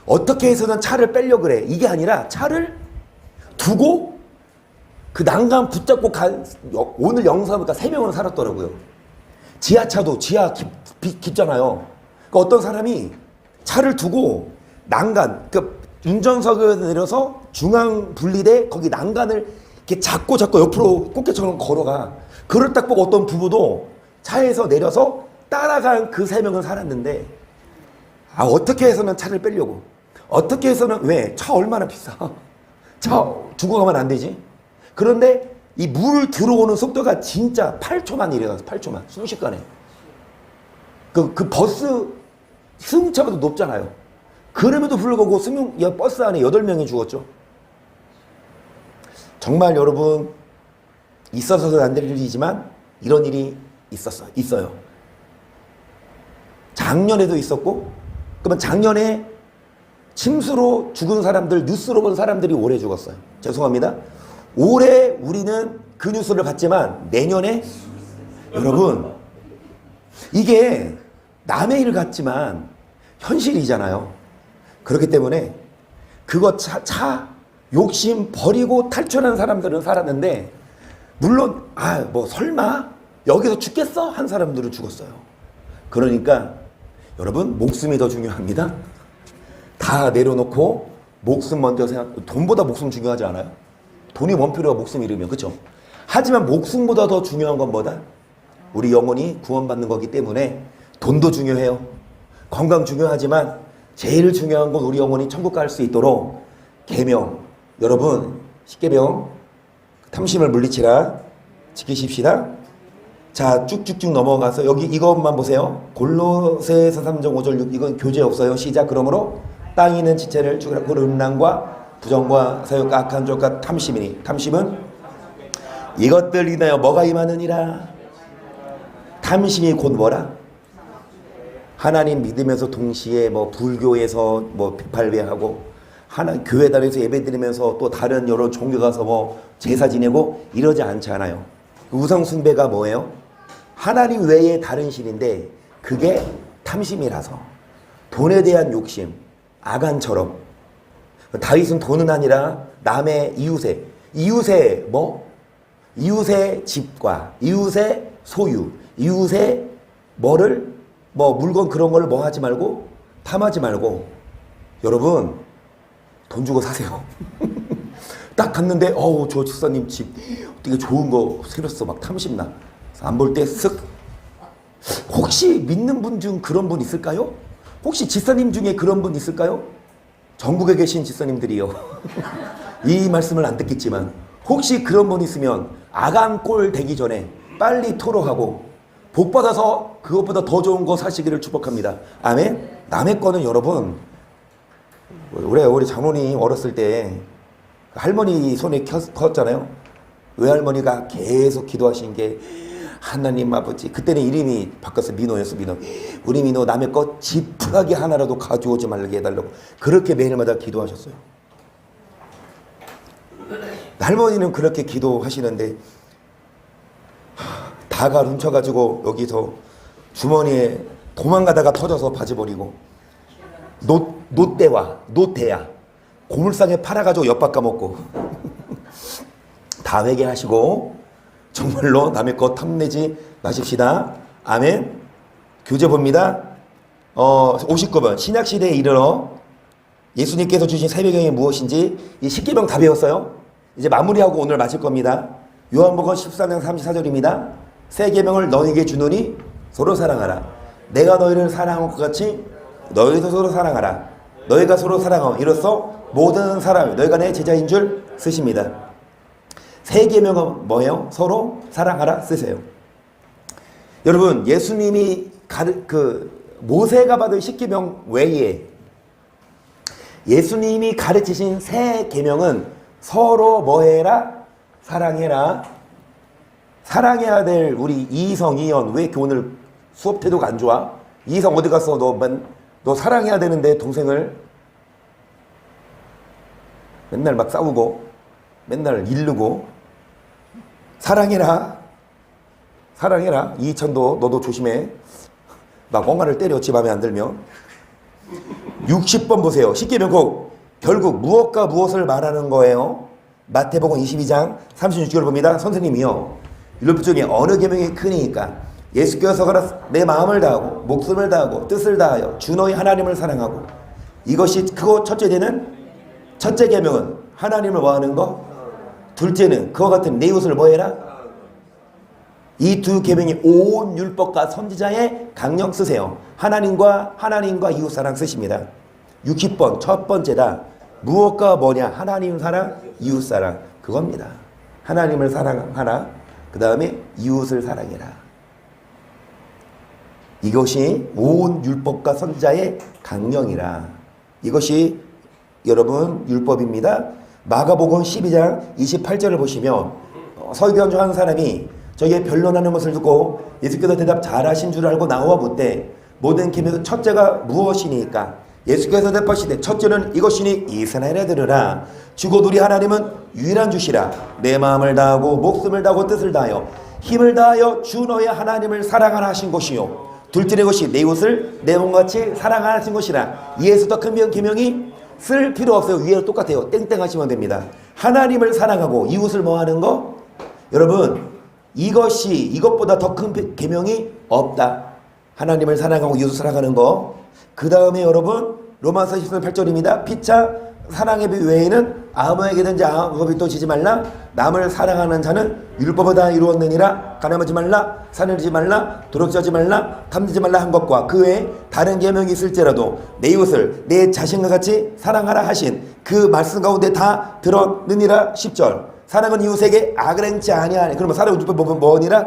어떻게 해서든 차를 빼려고 그래. 이게 아니라 차를 두고 그 난간 붙잡고 오늘 영상 보니까 3명은 살았더라고요. 지하차도 지하 깊잖아요. 그러니까 어떤 사람이 차를 두고 난간, 그 운전석에서 내려서 중앙 분리대 거기 난간을 이렇게 잡고 옆으로 꽃게처럼 걸어가. 그걸 딱 보고 어떤 부부도 차에서 내려서 따라간 그 3명은 살았는데, 어떻게 해서는 차를 빼려고. 어떻게 해서는, 왜? 차 얼마나 비싸. 차 두고 가면 안 되지. 그런데 이 물 들어오는 속도가 진짜 8초만 일어나서 8초만 순식간에 그 버스 승차보다 높잖아요. 그럼에도 불구하고 버스 안에 8명이 죽었죠. 정말 여러분 있어서는 안 될 일이지만 이런 일이 있어요. 작년에도 있었고, 그러면 작년에 침수로 죽은 사람들, 뉴스로 본 사람들이 올해 죽었어요. 죄송합니다. 올해 우리는 그 뉴스를 봤지만 내년에 여러분 이게 남의 일 같지만 현실이잖아요. 그렇기 때문에 그거 차 욕심 버리고 탈출한 사람들은 살았는데, 물론 뭐 설마 여기서 죽겠어? 한 사람들은 죽었어요. 그러니까 여러분 목숨이 더 중요합니다. 다 내려놓고 목숨 먼저 돈보다 목숨 중요하지 않아요? 돈이 뭔 필요가 목숨 잃으면, 그렇죠? 하지만 목숨보다 더 중요한 건 뭐다? 우리 영혼이 구원받는 거기 때문에 돈도 중요해요. 건강 중요하지만 제일 중요한 건 우리 영혼이 천국 갈 수 있도록 계명, 여러분 10계명 탐심을 물리치라 지키십시다. 자, 쭉쭉쭉 넘어가서 여기 이것만 보세요. 골로새서 3장 5절 6, 이건 교재 없어요. 시작. 그러므로 땅에 있는 지체를 죽이라고 음란과 부정과 사욕과 악한 족과 탐심이니, 탐심은 이것들 인하여 뭐가 임하느니라. 탐심이 곧 뭐라? 하나님 믿으면서 동시에 불교에서 비팔배하고 교회 다니면서 예배 드리면서 또 다른 여러 종교 가서 제사 지내고 이러지 않잖아요. 우상 숭배가 뭐예요? 하나님 외에 다른 신인데 그게 탐심이라서, 돈에 대한 욕심, 아간처럼. 다윗은 돈은 아니라 남의 이웃에, 이웃의 뭐? 이웃의 집과 이웃의 소유, 이웃의 뭐를 뭐 물건 그런 걸 뭐 하지 말고 탐하지 말고 여러분 돈 주고 사세요. 딱 갔는데 저 집사님 집 되게 좋은 거 생겼어 막 탐심나. 안 볼 때 쓱 혹시 믿는 분 중 그런 분 있을까요? 혹시 집사님 중에 그런 분 있을까요? 전국에 계신 집사님들이요. 이 말씀을 안 듣겠지만 혹시 그런 분 있으면 아간꼴 되기 전에 빨리 토로하고 복 받아서 그것보다 더 좋은 거 사시기를 축복합니다. 아멘. 남의 거는 여러분 우리 장로님 어렸을 때 할머니 손에 컸잖아요. 외할머니가 계속 기도하신 게 하나님 아버지 그때는 이름이 바뀌었어요. 민호였어. 민호. 우리 민호 남의 거 지푸라기 하나라도 가져오지 말게 해달라고 그렇게 매일마다 기도하셨어요. 할머니는 그렇게 기도하시는데 다가 훔쳐가지고 여기서 주머니에 도망가다가 터져서 바지 버리고 노태야 고물상에 팔아가지고 엿 바꿔먹고 다 회개하시고 정말로 남의 것 탐내지 마십시다. 아멘. 교재 봅니다. 59번 신약시대에 이르러 예수님께서 주신 새벽경이 무엇인지 이 십계명 다 배웠어요. 이제 마무리하고 오늘 마칠 겁니다. 요한복음 14장 34절입니다. 새 계명을 너희에게 주노니 서로 사랑하라. 내가 너희를 사랑한 것 같이 너희도 서로 사랑하라. 너희가 서로 사랑하오. 이로써 모든 사람 너희가 내 제자인 줄 쓰십니다. 새 계명은 뭐예요? 서로 사랑하라 쓰세요. 여러분 예수님이 모세가 받은 십계명 외에 예수님이 가르치신 새 계명은 서로 뭐해라? 사랑해라. 사랑해야 될 우리 이성, 이현 왜 이렇게 오늘 수업 태도가 안 좋아? 이성 어디 갔어? 너 사랑해야 되는데 동생을 맨날 막 싸우고 맨날 이르고 사랑해라. 사랑해라. 이천도 너도 조심해. 막 엉간을 때려 집 맘에 안 들면. 60번 보세요. 십계명 결국 무엇과 무엇을 말하는 거예요? 마태복음 22장 36절 봅니다. 선생님이요. 율법 중에 어느 계명이 크니까 예수께서 내 마음을 다하고 목숨을 다하고 뜻을 다하여 주 너희 하나님을 사랑하고 이것이 크고 첫째 계명은 하나님을 뭐하는 거? 둘째는 그와 같은 내 이웃을 뭐해라? 이 두 계명이 온 율법과 선지자의 강령 쓰세요. 하나님과 이웃 사랑 쓰십니다. 60번 첫 번째다. 무엇과 뭐냐? 하나님 사랑, 이웃 사랑. 그겁니다. 하나님을 사랑하라. 그 다음에 이웃을 사랑해라. 이것이 온 율법과 선지자의 강령이라. 이것이 여러분 율법입니다. 마가복음 12장 28절을 보시면 서기관 중 한 사람이 저에게 변론하는 것을 듣고 예수께서 대답 잘하신 줄 알고 나와 묻되 모든 계명 첫째가 무엇이니까? 예수께서 대답하시되 첫째는 이것이니 이스라엘에 들으라. 주곧 우리 하나님은 유일한 주시라. 내 마음을 다하고 목숨을 다하고 뜻을 다하여 힘을 다하여 주 너의 하나님을 사랑하라 하신 것이요. 둘째는 것이 내 이웃을 내 몸같이 사랑하라 하신 것이라. 이에서 더 큰 계명이 쓸 필요 없어요. 위에 똑같아요. 땡땡 하시면 됩니다. 하나님을 사랑하고 이웃을 뭐 하는 거? 여러분 이것보다 더 큰 계명이 없다. 하나님을 사랑하고 이웃을 사랑하는 거. 그 다음에 여러분 로마서 10장 8절입니다. 피차 사랑의 외에는 아무에게든지 아무 빚도 지지 말라. 남을 사랑하는 자는 율법보다 이루었느니라. 가늠하지 말라. 살인하지 말라. 도둑질하지 말라. 탐지지 말라 한 것과 그 외에 다른 계명이 있을지라도 내 이웃을 내 자신과 같이 사랑하라 하신 그 말씀 가운데 다 들었느니라. 10절 사랑은 이웃에게 악을 행치 아니하니. 그러면 사랑은 율법은 뭐니라?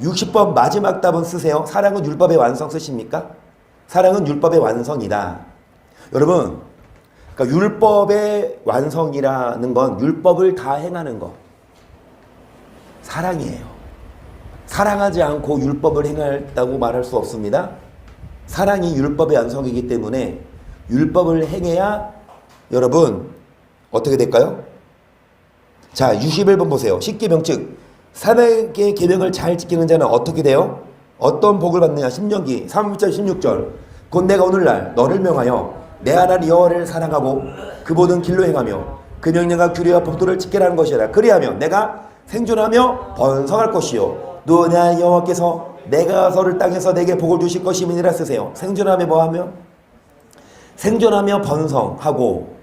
60번 마지막 답은 쓰세요. 사랑은 율법의 완성 쓰십니까? 사랑은 율법의 완성이다. 여러분 그러니까 율법의 완성이라는 건 율법을 다 행하는 것. 사랑이에요. 사랑하지 않고 율법을 행했다고 말할 수 없습니다. 사랑이 율법의 완성이기 때문에 율법을 행해야 여러분 어떻게 될까요? 자 61번 보세요. 십계명 즉 사랑의 계명을 잘 지키는 자는 어떻게 돼요? 어떤 복을 받느냐? 신명기 3절 16절 곧 내가 오늘날 너를 명하여 내 하나님 여호와를 사랑하고 그 모든 길로 행하며 그 명령과 규례와 법도를 지키라는 것이라. 그리하면 내가 생존하며 번성할 것이요 누구냐 여호와께서 내가 서를 땅에서 내게 복을 주실 것임이니라 쓰세요. 생존하며 뭐하며? 생존하며 번성하고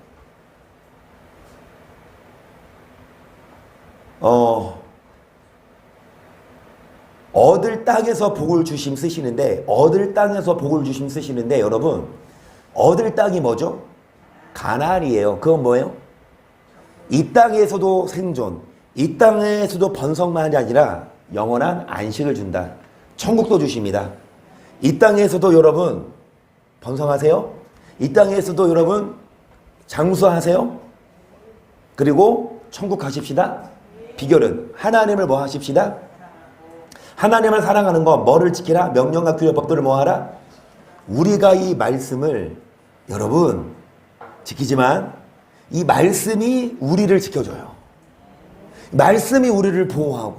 얻을 땅에서 복을 주심 쓰시는데 얻을 땅에서 복을 주심 쓰시는데 여러분 얻을 땅이 뭐죠? 가나안이에요. 그건 뭐예요? 이 땅에서도 생존, 이 땅에서도 번성만이 아니라 영원한 안식을 준다. 천국도 주십니다. 이 땅에서도 여러분 번성하세요. 이 땅에서도 여러분 장수하세요. 그리고 천국 가십시다. 비결은 하나님을 뭐 하십시다. 하나님을 사랑하는 거 뭐를 지키라? 명령과 규례 법도를 뭐 하라? 우리가 이 말씀을 여러분 지키지만 이 말씀이 우리를 지켜줘요. 말씀이 우리를 보호하고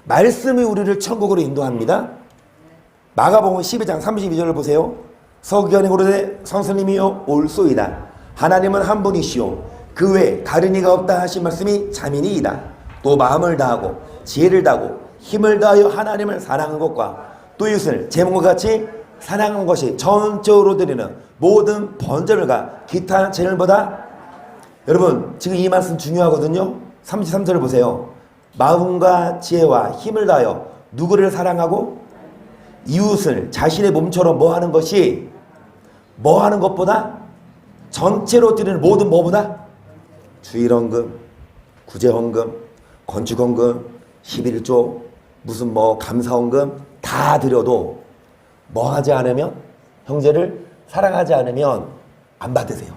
말씀이 우리를 천국으로 인도합니다. 마가복음 12장 32절을 보세요. 서기관이 고르되 선생님이여 올소이다. 하나님은 한 분이시오 그 외에 다른 이가 없다 하신 말씀이 자민이이다. 또 마음을 다하고 지혜를 다하고 힘을 다하여 하나님을 사랑한 것과 또 이웃을 제 몸과 같이 사랑한 것이 전적으로 드리는 모든 번제물과 기타 제물보다. 여러분 지금 이 말씀 중요하거든요. 33절을 보세요. 마음과 지혜와 힘을 다하여 누구를 사랑하고 이웃을 자신의 몸처럼 뭐 하는 것이 뭐 하는 것보다 전체로 드리는 모든 뭐보다 주일헌금, 구제헌금, 건축헌금, 11조 무슨 뭐 감사헌금 다 드려도 뭐 하지 않으면 형제를 사랑하지 않으면 안 받으세요.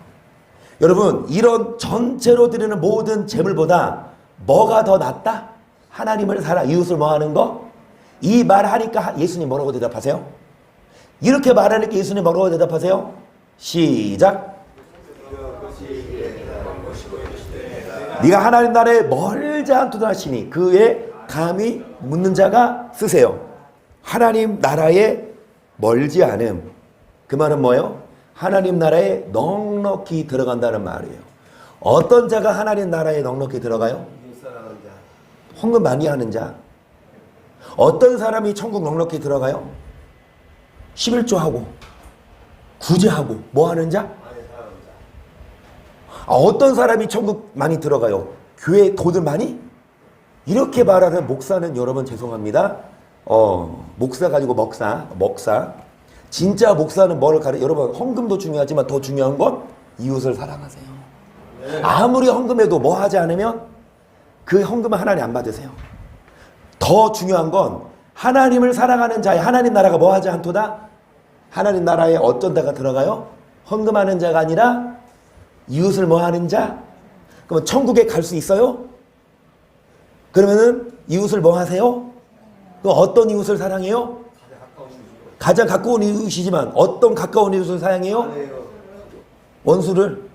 여러분 이런 전체로 드리는 모든 재물보다 뭐가 더 낫다? 하나님을 사랑 이웃을 뭐 하는 거? 이 말하니까 예수님 뭐라고 대답하세요? 이렇게 말하니까 예수님 뭐라고 대답하세요? 시작. 네가 하나님 나라에 멀지 않도다 하시니 그에 감히 묻는 자가 쓰세요. 하나님 나라에 멀지 않음. 그 말은 뭐예요? 하나님 나라에 넉넉히 들어간다는 말이에요. 어떤 자가 하나님 나라에 넉넉히 들어가요? 헌금 많이 하는 자. 어떤 사람이 천국 넉넉히 들어가요? 11조 하고 구제하고 뭐 하는 자? 어떤 사람이 천국 많이 들어가요? 교회 돈을 많이? 이렇게 말하는 목사는 여러분 죄송합니다. 목사가 아니고 먹사. 진짜 목사는 뭐를 여러분 헌금도 중요하지만 더 중요한 건 이웃을 사랑하세요. 아무리 헌금해도 뭐 하지 않으면 그 헌금은 하나님 안 받으세요. 더 중요한 건 하나님을 사랑하는 자의 하나님 나라가 뭐 하지 않도다? 하나님 나라에 어떤 자가 들어가요? 헌금하는 자가 아니라 이웃을 뭐 하는 자? 그러면 천국에 갈 수 있어요? 그러면은 이웃을 뭐 하세요? 그 어떤 이웃을 사랑해요? 가장 가까운 이웃이지만 어떤 가까운 이웃을 사랑해요? 원수를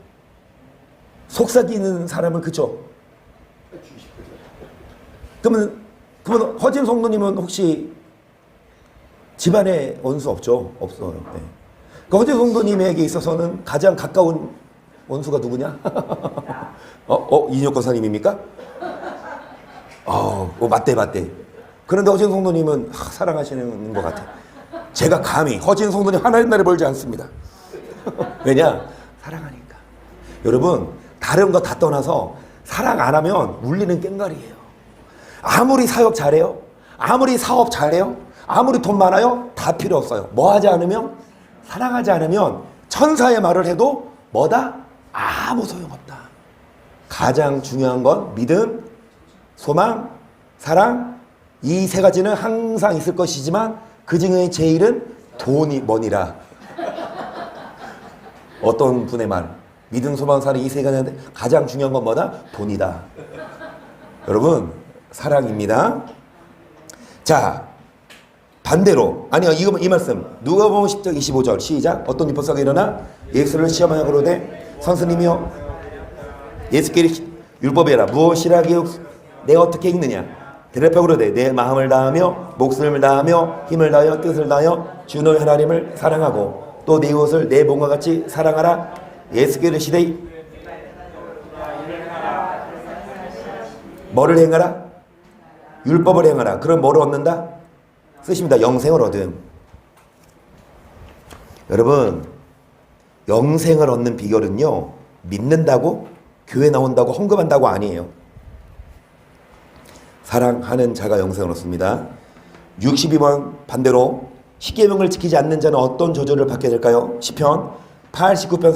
속삭이는 사람을 그쵸? 그러면 허진 성도님은 혹시 집안에 원수 없죠? 없어요. 네. 그 허진 성도님에게 있어서는 가장 가까운 원수가 누구냐? 이인혁 권사님입니까? 맞대. 그런데 허진 성도님은 사랑하시는 것 같아. 제가 감히 허진 성도님 하나님 나라에 멀지 않습니다. 왜냐? 사랑하니까. 여러분 다른 거 다 떠나서 사랑 안 하면 울리는 꽹과리예요. 아무리 사역 잘해요. 아무리 사업 잘해요. 아무리 돈 많아요. 다 필요 없어요. 뭐 하지 않으면? 사랑하지 않으면 천사의 말을 해도 뭐다? 아무 소용없다. 가장 중요한 건 믿음, 소망, 사랑 이 세 가지는 항상 있을 것이지만 그 중에 제일은 돈이 뭐니라. 어떤 분의 말 믿음, 소망, 사랑 이 세 가지인데 가장 중요한 건 뭐다? 돈이다. 여러분 사랑입니다. 자 반대로 아니요 이 말씀 누가복음 10장 25절 시작. 어떤 율법사가 일어나 예수를 시험하여 그러되 선생님이여 예수께서 율법이라 무엇이라 내가 어떻게 읽느냐 대답하여 그러되 내 마음을 다하며 목숨을 다하며 힘을 다하여 뜻을 다하여 주 너의 하나님을 사랑하고 또 내 이웃을 내 몸과 같이 사랑하라. 예수께서 시대 뭐를 행하라? 율법을 행하라. 그럼 뭐를 얻는다? 쓰십니다. 영생을 얻음. 여러분, 영생을 얻는 비결은요, 믿는다고, 교회 나온다고, 헌금한다고 아니에요. 사랑하는 자가 영생을 얻습니다. 62번 반대로 십계명을 지키지 않는 자는 어떤 저주를 받게 될까요? 시편 89편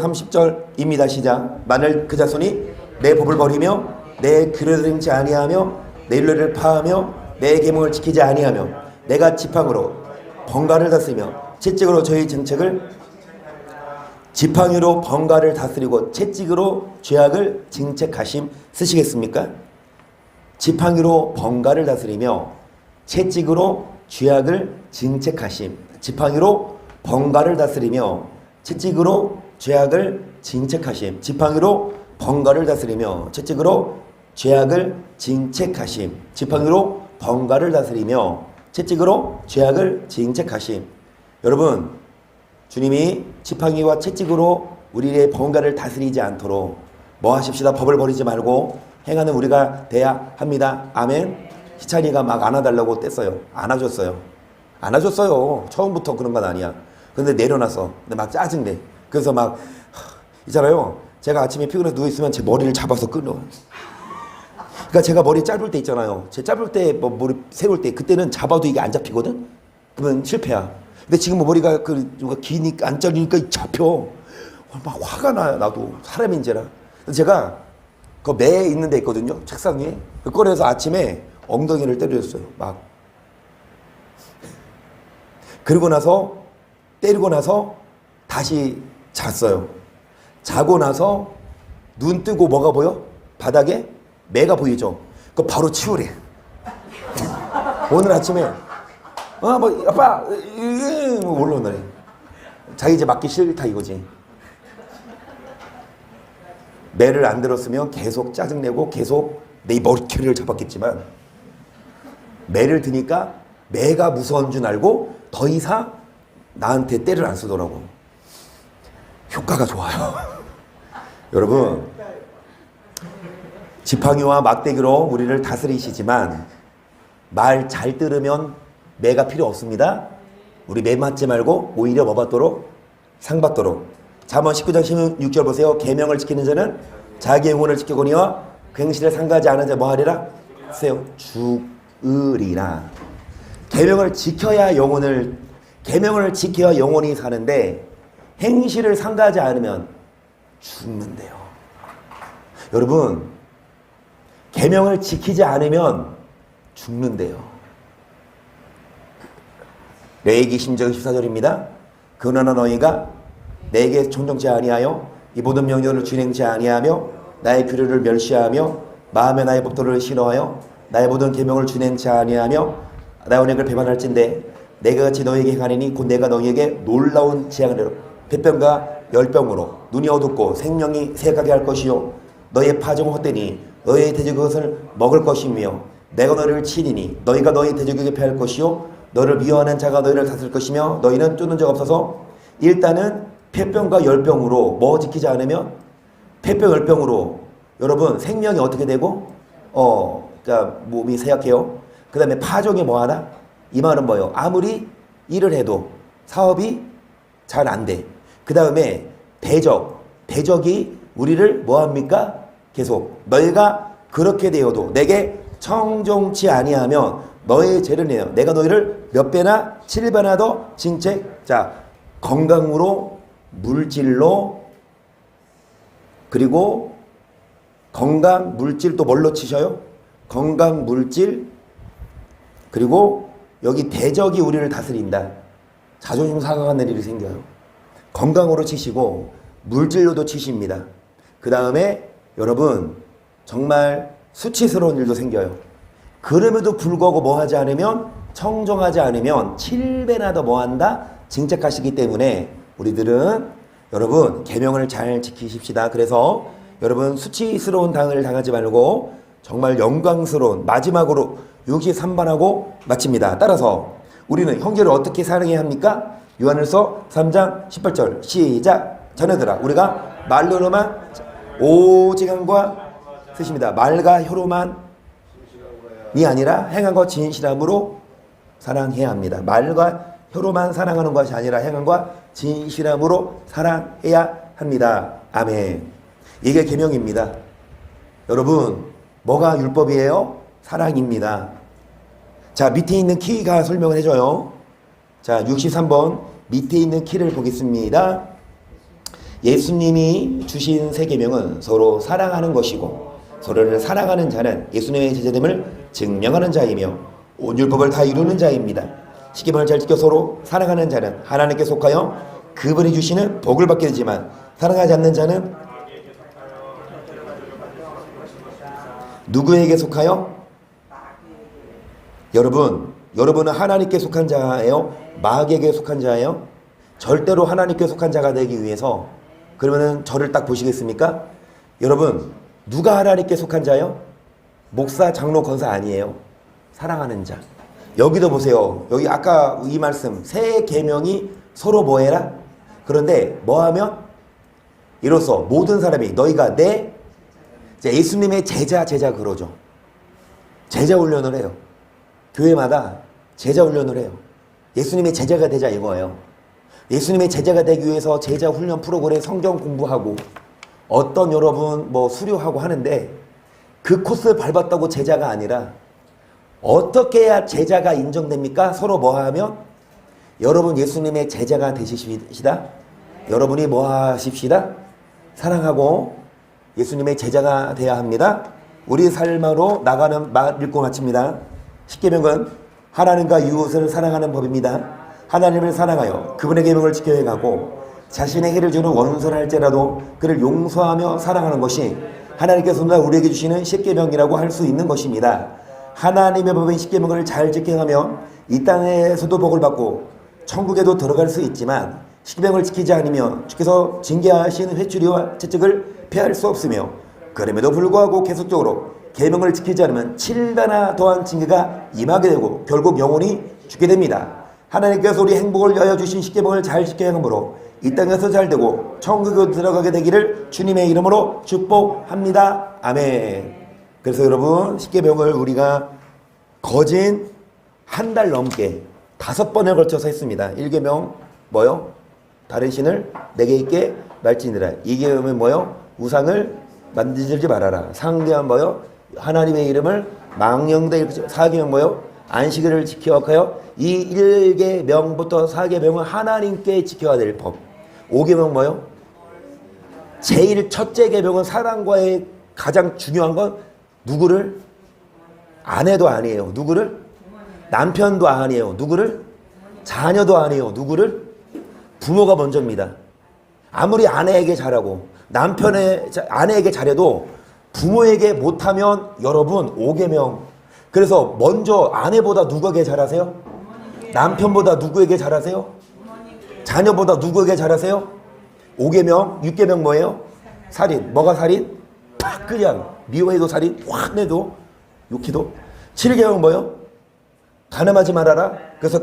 30절입니다. 시작. 만일 그 자손이 내 법을 버리며 내 규례를 행치 아니하며 내 율례를 파하며 내 계명을 지키지 아니하며 내가 지팡이로 번갈을 다스리며 채찍으로 저희 정책을 지팡이로 번갈을 다스리고 채찍으로 죄악을 징책하심 쓰시겠습니까? 지팡이로 번갈을 다스리며 채찍으로 죄악을 징책하심. 지팡이로 번갈을 다스리며 채찍으로 죄악을 징책하심. 지팡이로 번갈을 다스리며 채찍으로 죄악을 징책하심. 지팡이로 번갈을 다스리며 채찍으로 죄악을 징책하심. 여러분, 주님이 지팡이와 채찍으로 우리의 번갈을 다스리지 않도록 뭐 하십시다. 법을 버리지 말고 행하는 우리가 돼야 합니다. 아멘. 희찬이가 막 안아달라고 뗐어요. 안아줬어요. 안아줬어요. 처음부터 그런 건 아니야. 근데 내려놔서. 근데 막 짜증내. 그래서 막 있잖아요. 제가 아침에 피곤해서 누워있으면 제 머리를 잡아서 끊어. 그러니까 제가 머리 짧을 때 있잖아요. 제 짧을 때 뭐 머리 세울 때 그때는 잡아도 이게 안 잡히거든. 그러면 실패야. 근데 지금 뭐 머리가 기니까 안 잘리니까 잡혀. 막 화가 나요. 나도 사람인지라. 제가 그 매 있는 데 있거든요. 책상 위에. 그거에서 아침에 엉덩이를 때려줬어요. 막. 그러고 나서 때리고 나서 다시 잤어요. 자고 나서 눈 뜨고 뭐가 보여? 바닥에 매가 보이죠? 그거 바로 치우래. 오늘 아침에 뭐 아빠 올라오더래. 자기 이제 맞기 싫다 이거지. 매를 안 들었으면 계속 짜증내고 계속 내 머리를 잡았겠지만 매를 드니까 매가 무서운 줄 알고 더 이상 나한테 때를 안 쓰더라고. 효과가 좋아요. 여러분, 지팡이와 막대기로 우리를 다스리시지만 말 잘 들으면 매가 필요 없습니다. 우리 매 맞지 말고 오히려 뭐 받도록? 상 받도록. 잠언 19장 16절 보세요. 계명을 지키는 자는 자기 영혼을 지키거니와 그 행실에 상가하지 않은 자 뭐 하리라? 하세요. 죽으리라. 계명을 지켜야 영혼이 사는데 행실을 상가하지 않으면 죽는데요. 여러분, 계명을 지키지 않으면 죽는데요. 레위기 10장 14절입니다. 그러나 너희가 내게 존경치 아니하여 이 모든 명령을 준행치 아니하며 나의 규례를 멸시하며 마음에 나의 법도를 싫어하여 나의 모든 계명을 준행치 아니하며 나의 언약을 배반할진대 내가 같이 너희에게 행하리니 곧 내가 너희에게 놀라운 재앙을 폐병과 열병으로 눈이 어둡고 생명이 새하게 할 것이요 너희의 파종은 헛되니 너희의 돼지 그것을 먹을 것이며 내가 너희를 치리니 너희가 너희 돼지에게 패할 것이요 너를 미워하는 자가 너희를 다스릴 것이며 너희는 쫓는 자가 없어서 일단은 폐병과 열병으로 뭐 지키지 않으면 폐병 열병으로 여러분 생명이 어떻게 되고 그러니까 몸이 쇠약해요. 그 다음에 파종이 뭐하나? 이 말은 뭐예요? 아무리 일을 해도 사업이 잘 안 돼. 그 다음에 대적이 우리를 뭐합니까? 계속 너희가 그렇게 되어도 내게 청종치 아니하면 너의 죄를 내요. 내가 너희를 몇 배나 7배나 더 징책. 자, 건강으로 물질로 그리고 건강 물질 또 뭘로 치셔요? 건강 물질 그리고 여기 대적이 우리를 다스린다. 자존심 상하는 일이 생겨요. 건강으로 치시고 물질로도 치십니다. 그 다음에 여러분 정말 수치스러운 일도 생겨요. 그럼에도 불구하고 뭐 하지 않으면 청정하지 않으면 7배나 더 뭐 한다? 징책하시기 때문에 우리들은 여러분 계명을 잘 지키십시다. 그래서 여러분 수치스러운 당을 당하지 말고 정말 영광스러운 마지막으로 63반하고 마칩니다. 따라서 우리는 형제를 어떻게 사랑해야 합니까? 요한일서 3장 18절 시작. 자녀들아 우리가 말로만 오직 한과 쓰십니다. 말과 혀로만 아니라 행함과 진실함으로 사랑해야 합니다. 말과 혀로만 사랑하는 것이 아니라 행함과 진실함으로 사랑해야 합니다. 아멘. 이게 계명입니다. 여러분, 뭐가 율법이에요? 사랑입니다. 자, 밑에 있는 키가 설명을 해줘요. 자, 63번 밑에 있는 키를 보겠습니다. 예수님이 주신 세 계명은 서로 사랑하는 것이고 서로를 사랑하는 자는 예수님의 제자됨을 증명하는 자이며 온 율법을 다 이루는 자입니다. 십계명을 잘 지켜 서로 사랑하는 자는 하나님께 속하여 그분이 주시는 복을 받게 되지만 사랑하지 않는 자는 누구에게 속하여? 여러분은 하나님께 속한 자예요? 마귀에게 속한 자예요? 절대로 하나님께 속한 자가 되기 위해서 그러면은 저를 딱 보시겠습니까? 여러분, 누가 하나님께 속한 자예요? 목사, 장로, 권사 아니에요. 사랑하는 자. 여기도 보세요. 여기 아까 이 말씀 세 계명이 서로 뭐해라? 그런데 뭐하면? 이로써 모든 사람이 너희가 내 예수님의 제자 그러죠. 제자 훈련을 해요. 교회마다 제자 훈련을 해요. 예수님의 제자가 되자 이거예요. 예수님의 제자가 되기 위해서 제자 훈련 프로그램 성경 공부하고 어떤 여러분 뭐 수료하고 하는데 그 코스 밟았다고 제자가 아니라 어떻게 해야 제자가 인정됩니까? 서로 뭐하면? 여러분 예수님의 제자가 되시다. 여러분이 뭐하십시다? 사랑하고 예수님의 제자가 되어야 합니다. 우리 삶으로 나가는 말 읽고 마칩니다. 십계명은 하나님과 이웃을 사랑하는 법입니다. 하나님을 사랑하여 그분의 계명을 지켜야 가고 자신의 해를 주는 원수를 할지라도 그를 용서하며 사랑하는 것이 하나님께서 우리에게 주시는 십계명이라고 할 수 있는 것입니다. 하나님의 법인 십계명을 잘 지켜가면 이 땅에서도 복을 받고 천국에도 들어갈 수 있지만 십계명을 지키지 않으면 주께서 징계하신 회초리와 채찍을 피할 수 없으며 그럼에도 불구하고 계속적으로 계명을 지키지 않으면 7배나 더한 징계가 임하게 되고 결국 영원히 죽게 됩니다. 하나님께서 우리 행복을 위하여 주신 십계명을 잘 지켜야 하므로 이 땅에서 잘 되고 천국에 들어가게 되기를 주님의 이름으로 축복합니다. 아멘. 그래서 여러분 십계명을 우리가 거진 한 달 넘게 5번에 걸쳐서 했습니다. 1계명 뭐요? 다른 신을 내게 있게 말지니라. 2계명은 뭐요? 우상을 만들지 말아라. 3계명 뭐요? 하나님의 이름을 망령되이 4계명 뭐요? 안식일을 지켜하여 이 1계명부터 4계명은 하나님께 지켜야 될 법. 5계명 뭐요? 제일 첫째 계명은 사랑과의 가장 중요한 건 누구를? 아내도 아니에요. 누구를? 남편도 아니에요. 누구를? 자녀도 아니에요. 누구를? 부모가 먼저입니다. 아무리 아내에게 잘하고 아내에게 잘해도 부모에게 못하면 여러분 5계명. 그래서 먼저 아내보다 누구에게 잘하세요? 남편보다 누구에게 잘하세요? 자녀보다 누구에게 잘하세요? 5계명, 6계명 뭐예요? 살인. 뭐가 살인? 팍 그냥 미워해도 살인, 확 내도 욕해도. 7계명 뭐예요? 가늠하지 말아라. 그래서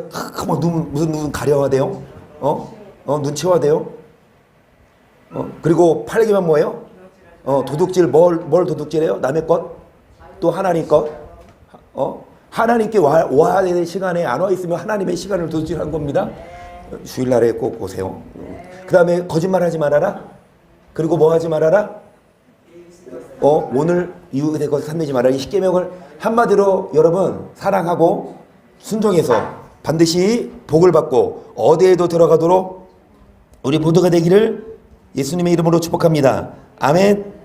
막 무슨 눈 가려워대요? 눈치와 돼요? 그리고 8계명 뭐예요? 도둑질 뭘 도둑질해요? 남의 것? 또 하나님 것? 하나님께 와야 되는 시간에 안 와 있으면 하나님의 시간을 도둑질한 겁니다. 주일날에 꼭 오세요. 그 다음에 거짓말하지 말아라. 그리고 뭐 하지 말아라? 오늘 이후에 될 것을 탐내지 말아라. 이 십계명을 한마디로 여러분 사랑하고 순종해서 반드시 복을 받고 어디에도 들어가도록 우리 모두가 되기를 예수님의 이름으로 축복합니다. 아멘.